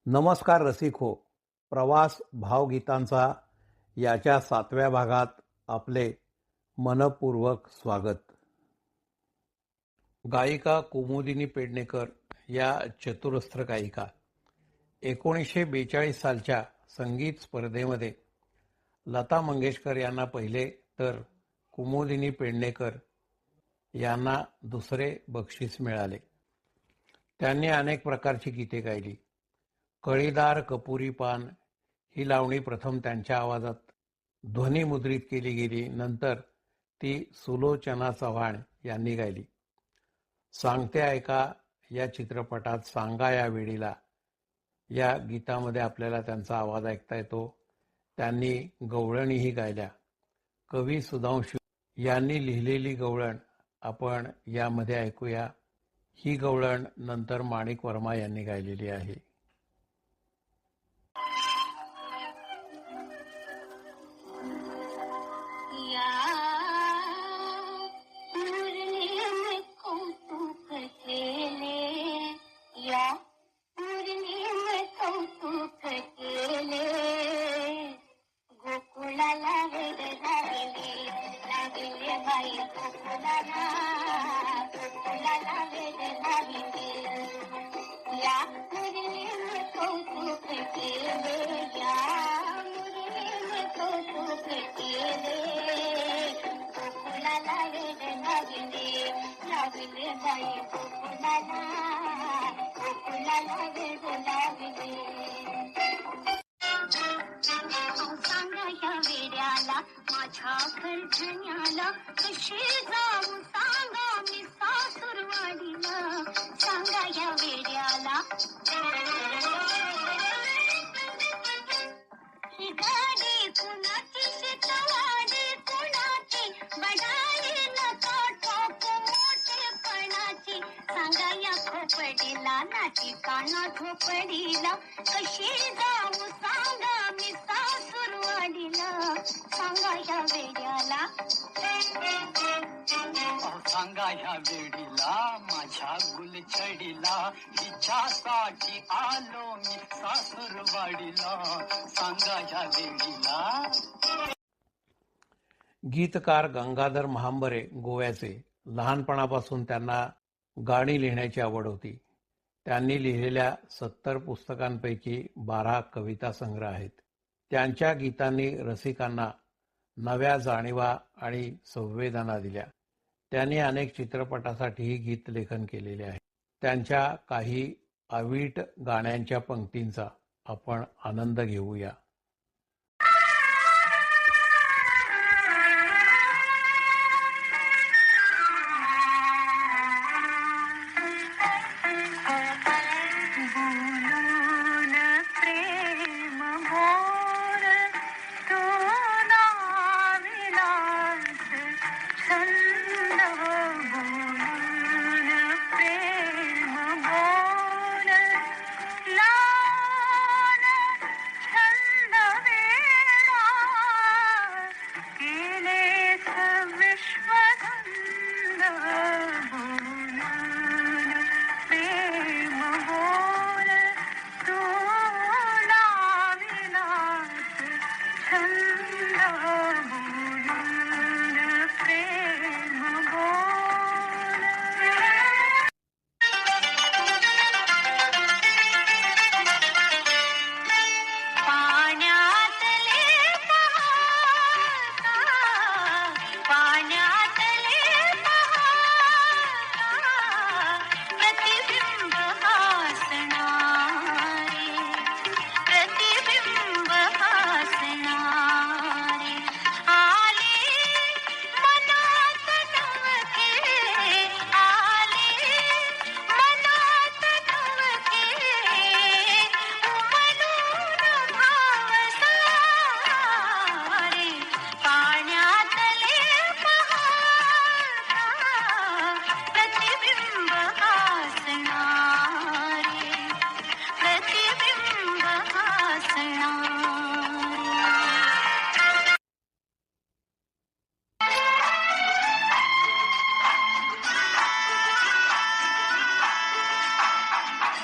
नमस्कार रसिक हो. प्रवास भावगीतांचा याच्या 7व्या भागात आपले मनपूर्वक स्वागत. गायिका कुमुदिनी पेडणेकर या चतुरस्र गायिका 1942 सालच्या संगीत स्पर्धेमध्ये लता मंगेशकर यांना पहिले तर कुमुदिनी पेडणेकर यांना दुसरे बक्षीस मिळाले. त्यांनी अनेक प्रकारची गीते गायली. कळीदार कपुरी पान ही लावणी प्रथम त्यांच्या आवाजात ध्वनिमुद्रित केली गेली. नंतर ती सुलोचना चव्हाण यांनी गायली. सांगते ऐका या चित्रपटात सांगा या वेळीला या गीतामध्ये आपल्याला त्यांचा आवाज ऐकता येतो. त्यांनी गवळणीही गायल्या. कवी सुधांशू यांनी लिहिलेली गवळण आपण यामध्ये ऐकूया. ही गवळण नंतर माणिक वर्मा यांनी गायलेली आहे. माझ्या घरण्याला कशी जाऊ सांगा मी सासूरवाडीला. सांगा या वेड्याला ही गाडी कुणाची शीतवाडी कुणाची बडाली नका टाकू मोठेपणाची. सांगा या खोपडीला नाची काना झोपडीला कशी जाऊ सांगा मी सासूरवाडीला. सांगा या वेड्याला सांगा ह्या वेडीला माझ्या गुलछडीला हिच्यासाठी आलो मी सासूरवाडीला. सांगा ह्या वेडीला. गीतकार गंगाधर महांबरे गोव्याचे. लहानपणापासून त्यांना गाणी लिहिण्याची आवड होती. त्यांनी लिहिलेल्या 70 पुस्तकांपैकी 12 कविता संग्रह आहेत. त्यांच्या गीतांनी रसिकांना नव्या जाणीवा आणि संवेदना दिल्या. त्यांनी अनेक चित्रपटासाठीही गीतलेखन केलेले आहे. त्यांच्या काही अवीट गाण्यांच्या पंक्तींचा आपण आनंद घेऊया.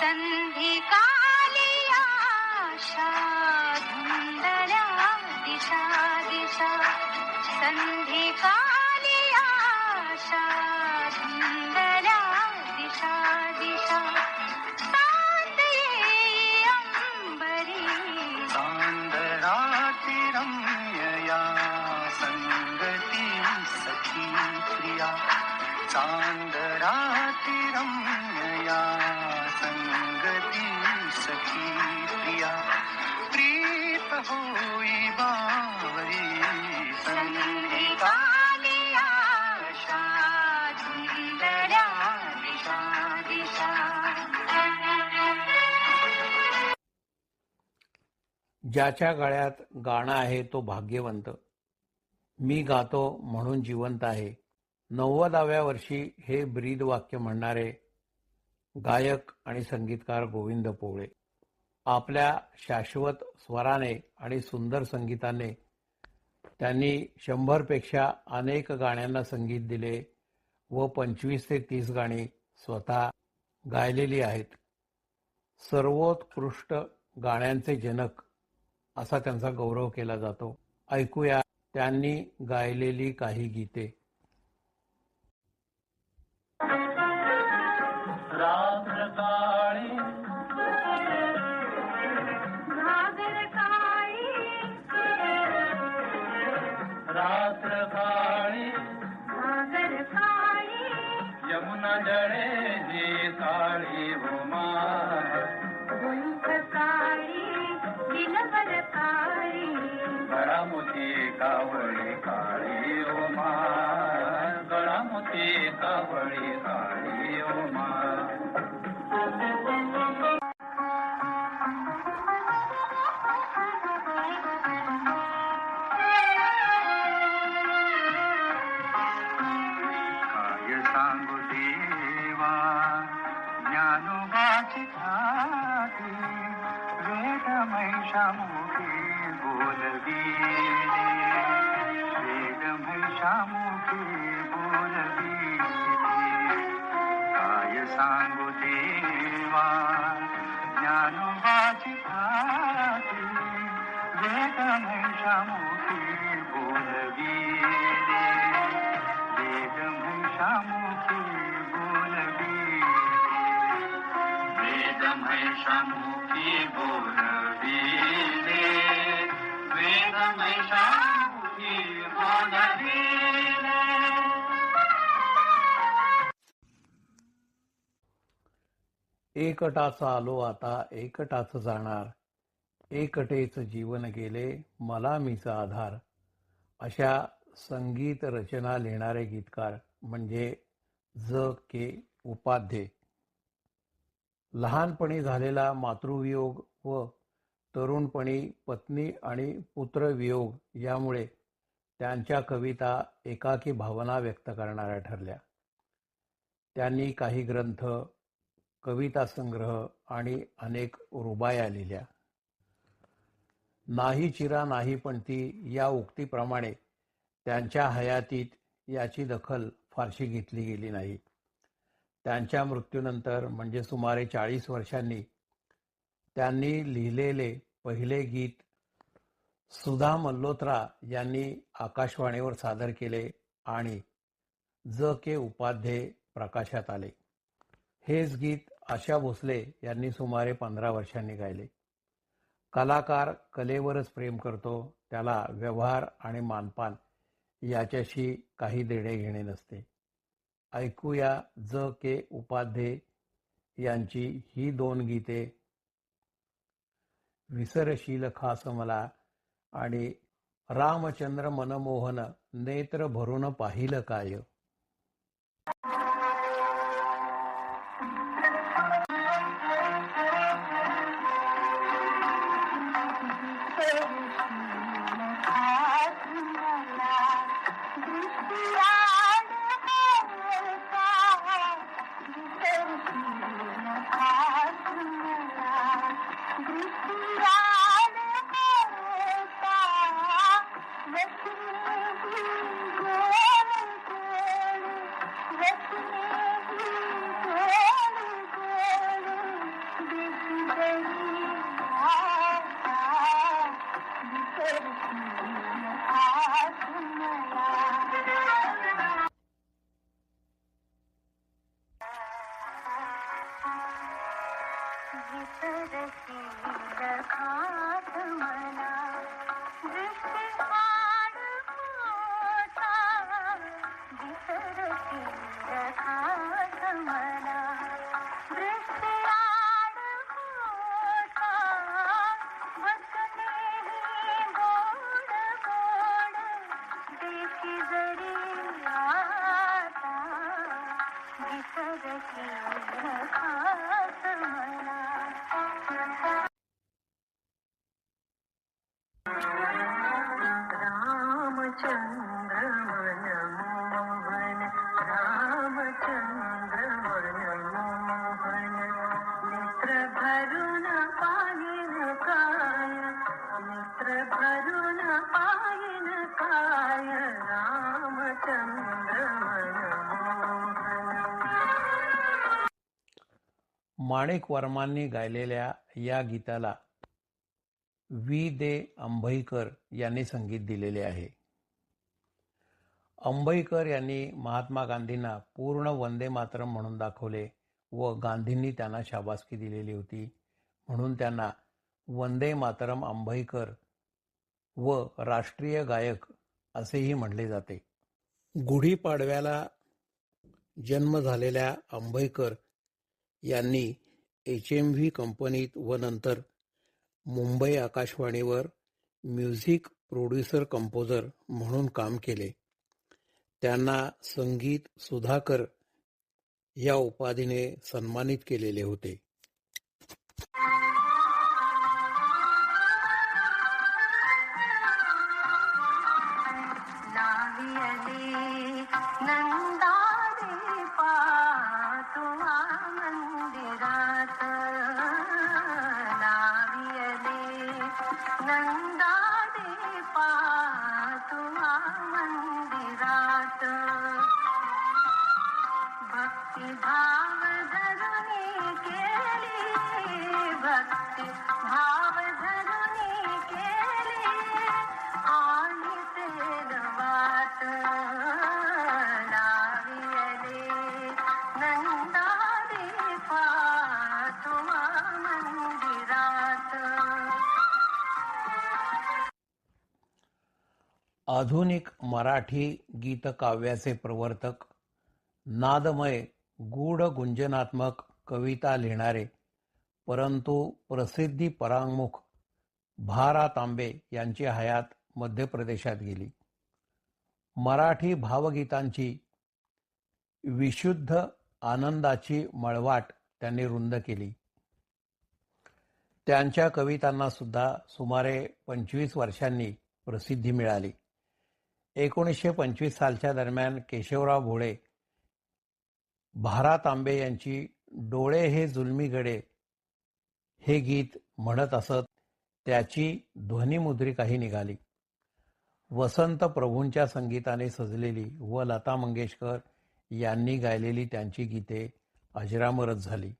संधी कालिया संधी काली आशा धुंदल्या दिशा दिशा साथ येई अंबरी चांदराती रम्यया संगती सखी प्रिया चांदराती रम्यया संगती सखी प्रिया प्रीत होई बावरी संधी काली आशा धुंदल्या दिशा दिशा ज्याच्या गळ्यात गाणं आहे तो भाग्यवंत. मी गातो म्हणून जिवंत आहे. 90व्या वर्षी हे ब्रीद वाक्य म्हणणारे गायक आणि संगीतकार गोविंद पोवळे आपल्या शाश्वत स्वराने आणि सुंदर संगीताने त्यांनी 100 पेक्षा अनेक गाण्यांना संगीत दिले व 25 ते 30 गाणी स्वतः गायलेली आहेत. सर्वोत्कृष्ट गाण्यांचे जनक असा त्यांचा गौरव केला जातो. ऐकूया त्यांनी गायलेली काही गीते. रात्र काळी घागर काळी रात्र काळी घागर काळी यमुना जळे जी काळी होमा गुंफ काळी दिलबर काळी गळामोती कावळी काळी होमा गळामोती कावळी काळी होमा काय सांगू देवा ज्ञानोबाची ख्याती वेद महिषामुखी बोलवी वेद महिषामुखी बोलवी काय सांगू देवा ज्ञानोबाची ख्याती वेद महिषामुखी बोलवी वेद महिषामुखी बोलवी वेद महिषामुखी बोलवी वेद महिषामुखी बोलवी एकटाच आलो आता एकटाच जाणार, एकटेच जीवन गेले मला मीचा आधार. अशा संगीत रचना लिहिणारे गीतकार म्हणजे ज.के. उपाध्ये. लहानपणी झालेला मातृवियोग व तरुणपणी पत्नी आणि पुत्रवियोग यामुळे त्यांच्या कविता एकाकी भावना व्यक्त करणाऱ्या ठरल्या. त्यांनी काही ग्रंथ, कविता संग्रह आणि अनेक रुबाया लिहिल्या. नाही चिरा नाही पणती या उक्तीप्रमाणे त्यांच्या हयातीत याची दखल फारशी घेतली गेली नाही. त्यांच्या मृत्यूनंतर म्हणजे सुमारे 40 वर्षांनी त्यांनी लिहिलेले पहिले गीत सुधा मल्होत्रा यांनी आकाशवाणीवर सादर केले आणि ज.के. उपाध्ये प्रकाशात आले. हेच गीत आशा भोसले यांनी सुमारे 15 वर्षांनी गायले. कलाकार कलेवरच प्रेम करतो, त्याला व्यवहार आणि मानपान याच्याशी काही देणे घेणे नसते. ऐकूया ज.के. उपाध्ये यांची ही 2 गीते, विसरशील खास मला आणि रामचंद्र मनमोहन नेत्र भरून पाहिलं काय. विसरशील खात मला दृष्टीआड होता विसरशील खात मला दृष्टीआड होता वचनेही गोड गोड देशी जरी आता विसरशील खात मला रामचंद्र मनमोहन रामचंद्र मनमोहन नेत्र भरून पाहिन काय नेत्र भरून पाहिन काय रामचंद्र मनमोहन माणिक वर्मांनी गायलेल्या या गीताला वि. दे. अंभईकर यांनी संगीत दिलेले आहे. अंभईकर यांनी महात्मा गांधींना पूर्ण वंदे मातरम म्हणून दाखवले व गांधींनी त्यांना शाबासकी दिलेली होती, म्हणून त्यांना वंदे मातरम अंभईकर व राष्ट्रीय गायक असेही म्हणले जाते. गुढीपाडव्याला जन्म झालेल्या अंभईकर यांनी HMV कंपनीत व नंतर मुंबई आकाशवाणीवर म्युझिक प्रोड्युसर कंपोजर म्हणून काम केले. त्यांना संगीत सुधाकर या उपाधीने सन्मानित केलेले होते. लावियले नंदारे पातुआ मंदिरात लावियले नंदारे पातुआ मंदिरात भक्ती भाव धरुनी केली भक्ती भाव धरुनी केली आणि तेलवात लावियले नंदारे पातुआ मंदिरात आधुनिक मराठी गीतकाव्याचे प्रवर्तक, नादमय गूढ गुंजनात्मक कविता लिहिणारे परंतु प्रसिद्धी परांगमुख भा. रा. तांबे यांची हयात मध्य प्रदेशात गेली. मराठी भावगीतांची विशुद्ध आनंदाची मळवाट त्यांनी रुंद केली. त्यांच्या कवितांना सुद्धा सुमारे 25 वर्षांनी प्रसिद्धी मिळाली. 1925 सालच्या दरम्यान केशवराव भोळे भा. रा. तांबे यांची डोळे हे जुलमी गडे हे गीत म्हणत असत. त्याची ध्वनिमुद्रिकाही निघाली. वसंत प्रभूंच्या संगीताने सजलेली व लता मंगेशकर यांनी गायलेली त्यांची गीते अजरामरच झाली.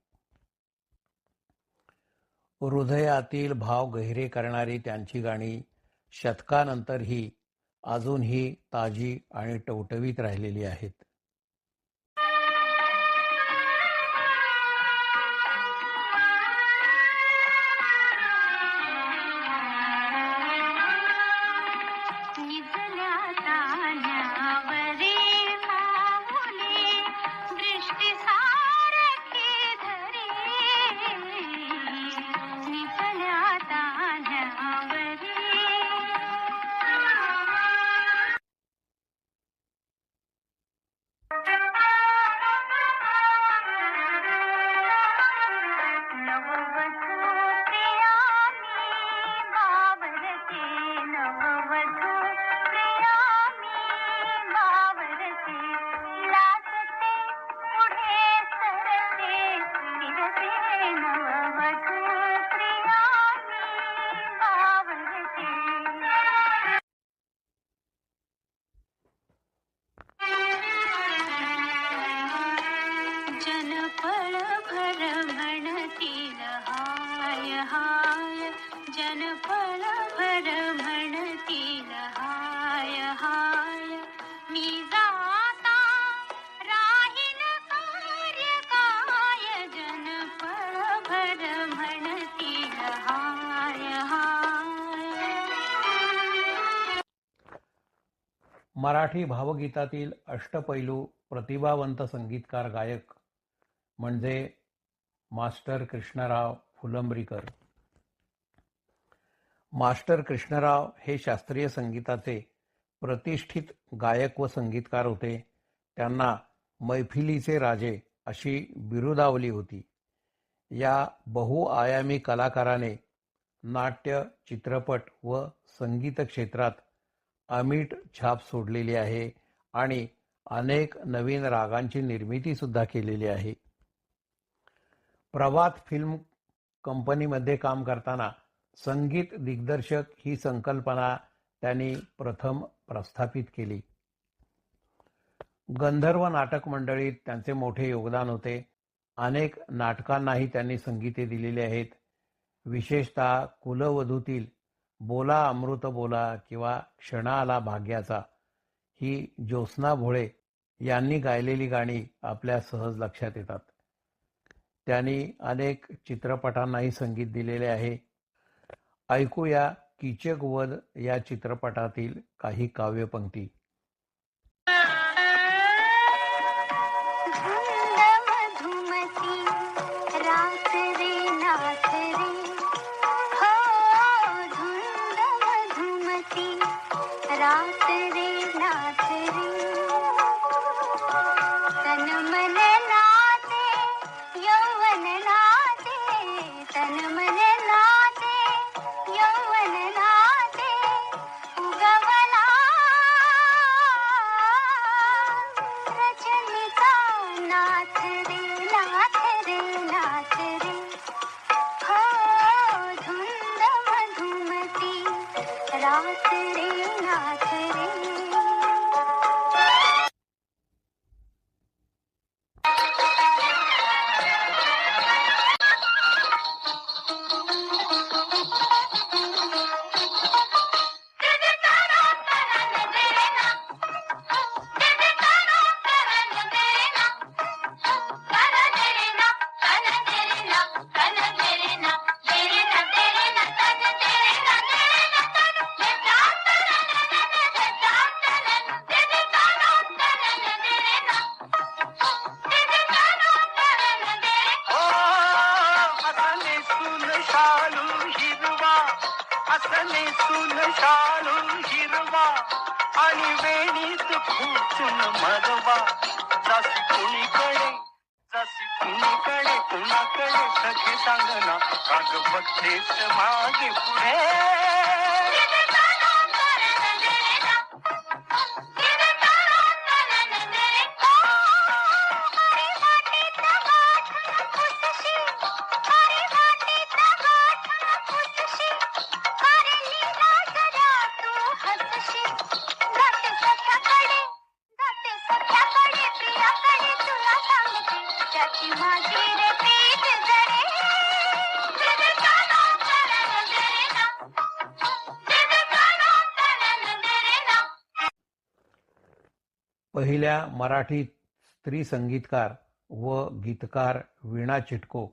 हृदयातील भाव गहिरे करणारी त्यांची गाणी शतकानंतरही अजूनही ताजी आणि टवटवीत राहिलेली आहेत. निजल्या तान्यावरी माऊली दृष्टी सारखी धरी निजल्या तान्यावरी नववधू प्रियामी बावरते नववधू प्रियामी बावरते लाजते पुढे सरते फिरते नववधू प्रियामी बावरते जनपळ भर म्हणतील हाय हाय जनपळ भर म्हणतील हाय हाय मी जाता राहीन कार्य काय जनपळ भर मराठी भावगीतातील अष्टपैलू प्रतिभावंत संगीतकार गायक म्हणजे मास्टर कृष्णराव फुलंब्रीकर. मास्टर कृष्णराव हे शास्त्रीय संगीताचे प्रतिष्ठित गायक व संगीतकार होते. त्यांना मैफिलीचे राजे अशी बिरुदावली होती. या बहुआयामी कलाकाराने नाट्य, चित्रपट व संगीत क्षेत्रात अमीट छाप सोडलेली आहे आणि अनेक नवीन रागांची निर्मिती सुद्धा केलेली आहे. प्रभात फिल्म कंपनीमध्ये काम करताना संगीत दिग्दर्शक ही संकल्पना त्यांनी प्रथम प्रस्थापित केली. गंधर्व नाटक मंडळीत त्यांचे मोठे योगदान होते. अनेक नाटकांनाही त्यांनी संगीते दिलेली आहेत. विशेषतः कुलवधूतील बोला अमृत बोला किंवा क्षण आला भाग्याचा ही ज्योत्स्ना भोळे यांनी गायलेली गाणी आपल्या सहज लक्षात येतात. त्यांनी अनेक चित्रपटांनाही संगीत दिलेले आहे. ऐकूया कीचक वध या चित्रपटातील काही काव्यपंक्ती. पहिल्या मराठी स्त्री संगीतकार व गीतकार वीणा चिटको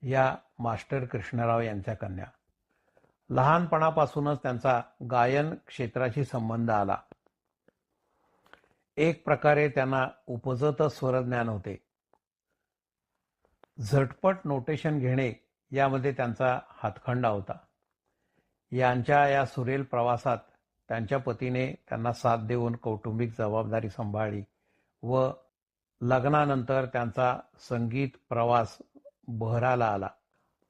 या मास्टर कृष्णराव यांच्या कन्या. लहानपणापासूनच त्यांचा गायन क्षेत्राशी संबंध आला. एक प्रकारे त्यांना उपजत स्वरज्ञान होते. झटपट नोटेशन घेणे यामध्ये त्यांचा हातखंडा होता. यांच्या या सुरेल प्रवासात त्यांच्या पतीने त्यांना साथ देऊन कौटुंबिक जबाबदारी सांभाळली व लग्नानंतर त्यांचा संगीत प्रवास बहराला आला.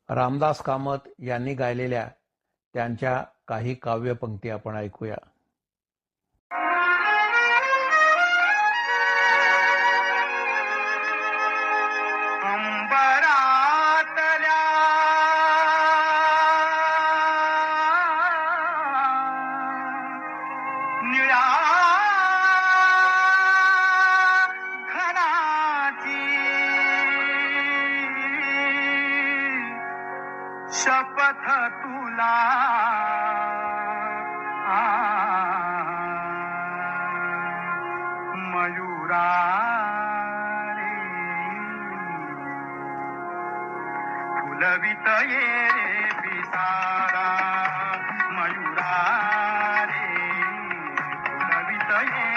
रामदास कामत यांनी गायलेल्या त्यांच्या काही काव्यपंक्ती आपण ऐकूया. शपथ तुला मयुरा रे फुलवित ये रे पिसारा मयुरा रे फुलवित ये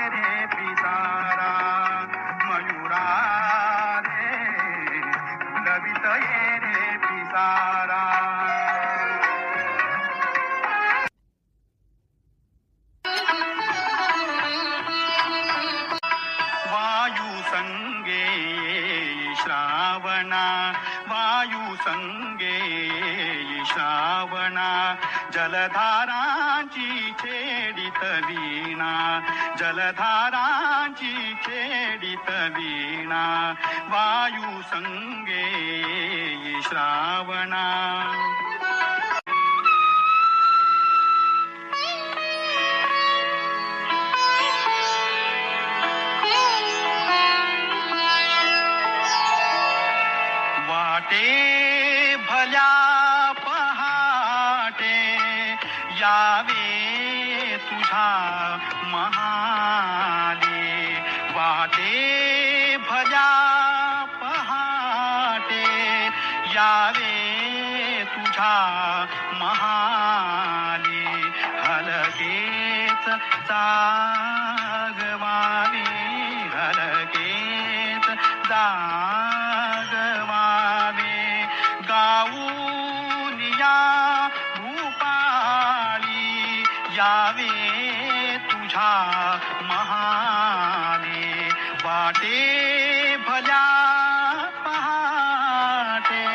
श्रावणा जलधारांची छेडित वीणा जलधारांची छेडित वीणा वायू संगे येई श्रावणा वाटे भल्या पहाटे यावे तुझा महाले वाटे भल्या पहाटे यावे तुझा महाले हलकेच जागवावे हलकेच जागवावे गाऊन या भूपाळी यावे तुझा महाले वाटे भल्या पहाटे.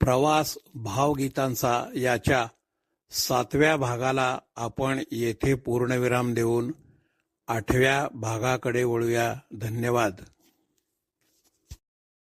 प्रवास भावगीतांचा याच्या 7व्या भागाला आपण येथे पूर्णविराम देऊन 8व्या भागाकडे वळूया. धन्यवाद.